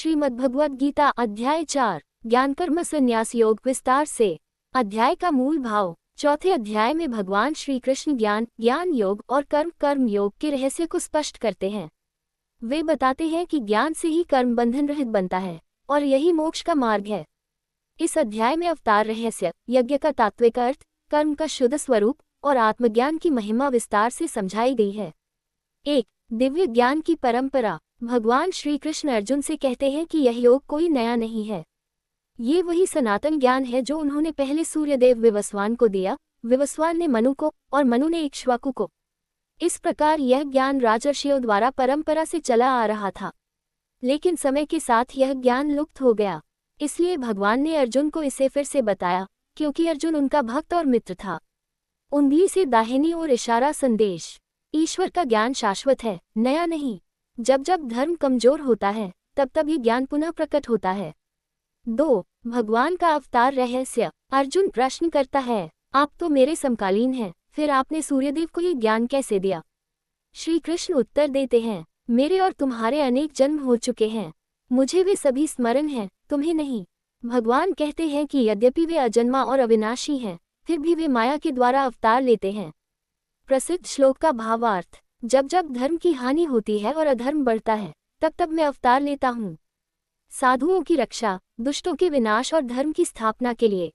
श्रीमद्भगवद गीता अध्याय 4 ज्ञान कर्म संन्यास योग विस्तार से। अध्याय का मूल भाव। चौथे अध्याय में भगवान श्री कृष्ण ज्ञान योग और कर्म योग के रहस्य को स्पष्ट करते हैं। वे बताते हैं कि ज्ञान से ही कर्म बंधन रहित बनता है और यही मोक्ष का मार्ग है। इस अध्याय में अवतार रहस्य, यज्ञ का तात्विक अर्थ, कर्म का शुद्ध स्वरूप और आत्मज्ञान की महिमा विस्तार से समझाई गई है। 1. दिव्य ज्ञान की परंपरा। भगवान श्री कृष्ण अर्जुन से कहते हैं कि यह योग कोई नया नहीं है। ये वही सनातन ज्ञान है जो उन्होंने पहले सूर्यदेव विवस्वान को दिया, विवस्वान ने मनु को और मनु ने इक्ष्वाकु को। इस प्रकार यह ज्ञान राजर्षियों द्वारा परंपरा से चला आ रहा था, लेकिन समय के साथ यह ज्ञान लुप्त हो गया। इसलिए भगवान ने अर्जुन को इसे फिर से बताया, क्योंकि अर्जुन उनका भक्त और मित्र था। उंगली से दाहिनी ओर इशारा संदेश। ईश्वर का ज्ञान शाश्वत है, नया नहीं। जब जब धर्म कमजोर होता है तब तब ये ज्ञान पुनः प्रकट होता है। 2. भगवान का अवतार रहस्य। अर्जुन प्रश्न करता है, आप तो मेरे समकालीन हैं, फिर आपने सूर्यदेव को ये ज्ञान कैसे दिया? श्री कृष्ण उत्तर देते हैं, मेरे और तुम्हारे अनेक जन्म हो चुके हैं, मुझे वे सभी स्मरण हैं, तुम्हें नहीं। भगवान कहते हैं कि यद्यपि वे अजन्मा और अविनाशी हैं, फिर भी वे माया के द्वारा अवतार लेते हैं। प्रसिद्ध श्लोक का भावार्थ। जब जब धर्म की हानि होती है और अधर्म बढ़ता है, तब तब मैं अवतार लेता हूँ, साधुओं की रक्षा, दुष्टों के विनाश और धर्म की स्थापना के लिए।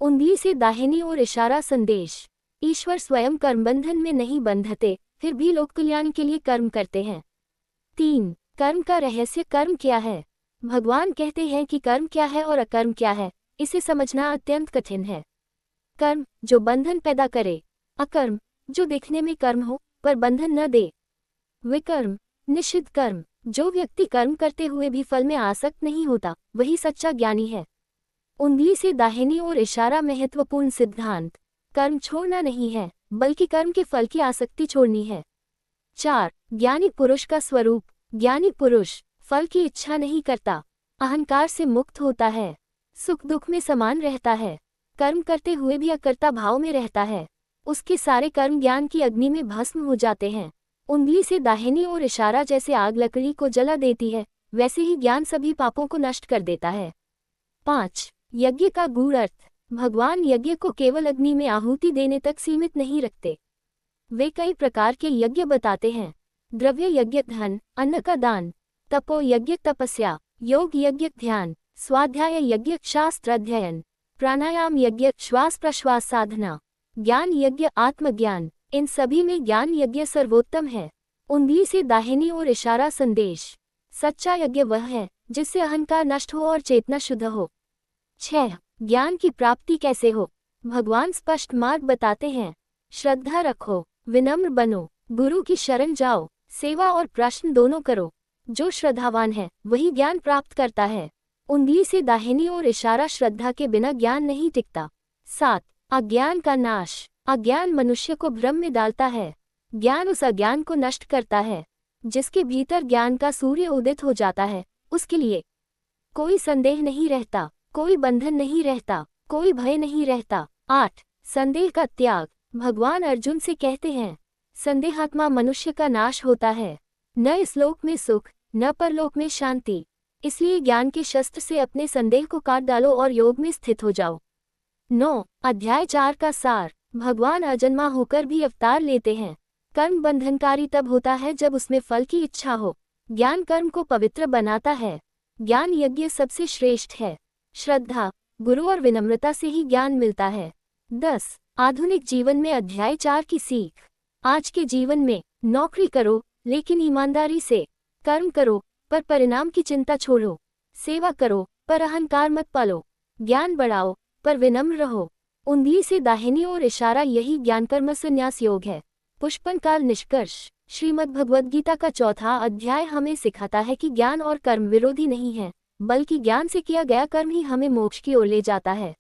उंगली से दाहिनी ओर इशारा संदेश। ईश्वर स्वयं कर्मबंधन में नहीं बंधते, फिर भी लोक कल्याण के लिए कर्म करते हैं। 3. कर्म का रहस्य। कर्म क्या है? भगवान कहते हैं कि कर्म क्या है और अकर्म क्या है, इसे समझना अत्यंत कठिन है। कर्म जो बंधन पैदा करे, अकर्म जो दिखने में कर्म हो पर बंधन न दे। विकर्म निषिद्ध कर्म, जो व्यक्ति कर्म करते हुए भी फल में आसक्त नहीं होता, वही सच्चा ज्ञानी है। उंगली से दाहिनी ओर इशारा महत्वपूर्ण सिद्धांत। कर्म छोड़ना नहीं है, बल्कि कर्म के फल की आसक्ति छोड़नी है। 4. ज्ञानी पुरुष का स्वरूप। ज्ञानी पुरुष फल की इच्छा नहीं करता, अहंकार से मुक्त होता है, सुख दुख में समान रहता है, कर्म करते हुए भी अकर्ता भाव में रहता है। उसके सारे कर्म ज्ञान की अग्नि में भस्म हो जाते हैं। उंगली से दाहिनी ओर इशारा जैसे आग लकड़ी को जला देती है, वैसे ही ज्ञान सभी पापों को नष्ट कर देता है। 5. यज्ञ का गूढ़ अर्थ। भगवान यज्ञ को केवल अग्नि में आहुति देने तक सीमित नहीं रखते, वे कई प्रकार के यज्ञ बताते हैं। द्रव्य यज्ञ धन, अन्न का दान, तपो यज्ञ तपस्या, योग यज्ञ ध्यान, स्वाध्याय यज्ञ शास्त्र अध्ययन, प्राणायाम यज्ञ श्वास प्रश्वास साधना, ज्ञान यज्ञ आत्मज्ञान। इन सभी में ज्ञान यज्ञ सर्वोत्तम है। उंगली से दाहिनी ओर इशारा संदेश। सच्चा यज्ञ वह है जिससे अहंकार नष्ट हो और चेतना शुद्ध हो। 6. ज्ञान की प्राप्ति कैसे हो? भगवान स्पष्ट मार्ग बताते हैं। श्रद्धा रखो, विनम्र बनो, गुरु की शरण जाओ, सेवा और प्रश्न दोनों करो। जो श्रद्धावान है वही ज्ञान प्राप्त करता है। उंगली से दाहिनी ओर इशारा। श्रद्धा के बिना ज्ञान नहीं टिकता। 7. अज्ञान का नाश। अज्ञान मनुष्य को भ्रम में डालता है, ज्ञान उस अज्ञान को नष्ट करता है। जिसके भीतर ज्ञान का सूर्य उदित हो जाता है, उसके लिए कोई संदेह नहीं रहता, कोई बंधन नहीं रहता, कोई भय नहीं रहता। 8. संदेह का त्याग। भगवान अर्जुन से कहते हैं, संदेहात्मा मनुष्य का नाश होता है, न इस लोक में सुख न परलोक में शांति। इसलिए ज्ञान के शस्त्र से अपने संदेह को काट डालो और योग में स्थित हो जाओ। 9. अध्याय 4 का सार। भगवान अजन्मा होकर भी अवतार लेते हैं। कर्म बंधनकारी तब होता है जब उसमें फल की इच्छा हो। ज्ञान कर्म को पवित्र बनाता है। ज्ञान यज्ञ सबसे श्रेष्ठ है। श्रद्धा, गुरु और विनम्रता से ही ज्ञान मिलता है। 10. आधुनिक जीवन में अध्याय 4 की सीख। आज के जीवन में नौकरी करो लेकिन ईमानदारी से, कर्म करो पर परिणाम की चिंता छोड़ो, सेवा करो पर अहंकार मत पालो, ज्ञान बढ़ाओ पर विनम्र रहो। उंगली से दाहिनी ओर इशारा। यही ज्ञान कर्म संन्यास योग है। पुष्पन काल निष्कर्ष। श्रीमद्भगवद गीता का चौथा अध्याय हमें सिखाता है कि ज्ञान और कर्म विरोधी नहीं है, बल्कि ज्ञान से किया गया कर्म ही हमें मोक्ष की ओर ले जाता है।